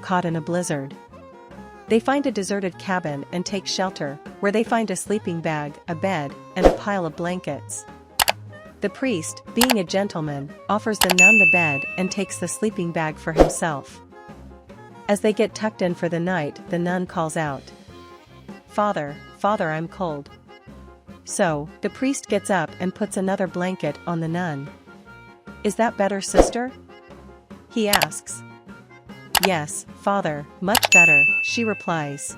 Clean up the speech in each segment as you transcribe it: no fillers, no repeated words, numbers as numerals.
caught in a blizzard. They find a deserted cabin and take shelter, where they find a sleeping bag, a bed, and a pile of blankets. The priest, being a gentleman, offers the nun the bed and takes the sleeping bag for himself. As they get tucked in for the night, the nun calls out, "Father, Father, I'm cold." So, the priest gets up and puts another blanket on the nun. "Is that better, sister?" he asks. "Yes, Father, much better," she replies.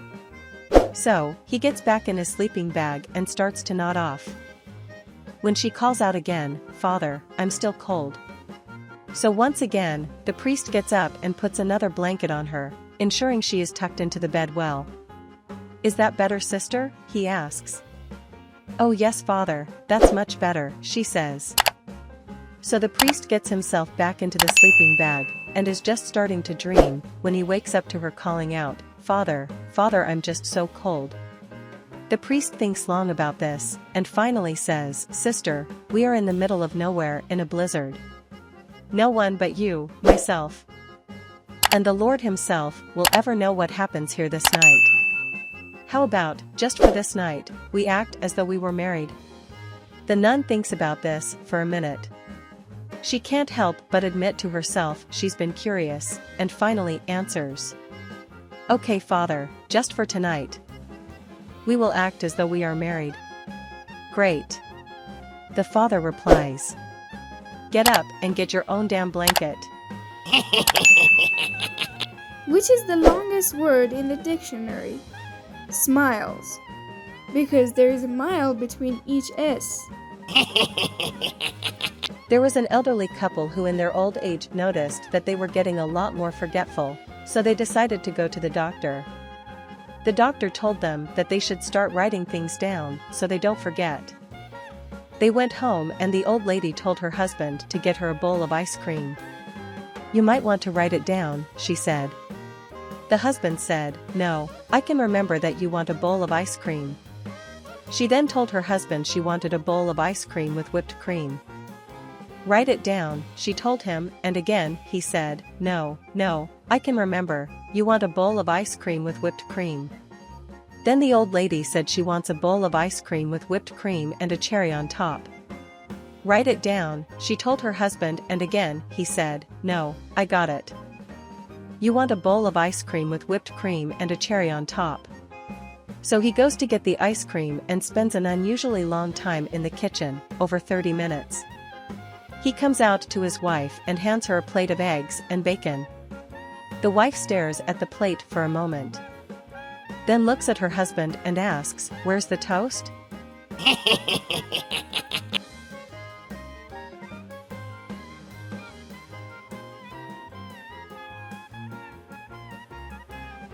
So, he gets back in his sleeping bag and starts to nod off. When she calls out again, "Father, I'm still cold." So once again, the priest gets up and puts another blanket on her, ensuring she is tucked into the bed well. "Is that better, sister?" he asks. "Oh yes, Father, that's much better," she says. So the priest gets himself back into the sleeping bag, and is just starting to dream, when he wakes up to her calling out, "Father, Father, I'm just so cold." The priest thinks long about this, and finally says, "Sister, we are in the middle of nowhere in a blizzard. No one but you, myself, and the Lord himself will ever know what happens here this night. How about, just for this night, we act as though we were married?" The nun thinks about this for a minute. She can't help but admit to herself she's been curious, and finally answers, "Okay, Father, just for tonight. We will act as though we are married." "Great." The father replies, "Get up and get your own damn blanket." Which is the longest word in the dictionary? Smiles. Because there is a mile between each S. There was an elderly couple who in their old age noticed that they were getting a lot more forgetful, so they decided to go to the doctor. The doctor told them that they should start writing things down so they don't forget. They went home and the old lady told her husband to get her a bowl of ice cream. "You might want to write it down," she said. The husband said, "No, I can remember that you want a bowl of ice cream." She then told her husband she wanted a bowl of ice cream with whipped cream. "Write it down," she told him, and again, he said, "No, I can remember, you want a bowl of ice cream with whipped cream." Then the old lady said she wants a bowl of ice cream with whipped cream and a cherry on top. "Write it down," she told her husband, and again, he said, "No, I got it. You want a bowl of ice cream with whipped cream and a cherry on top." So he goes to get the ice cream and spends an unusually long time in the kitchen, over 30 minutes. He comes out to his wife and hands her a plate of eggs and bacon. The wife stares at the plate for a moment, then looks at her husband and asks, "Where's the toast?"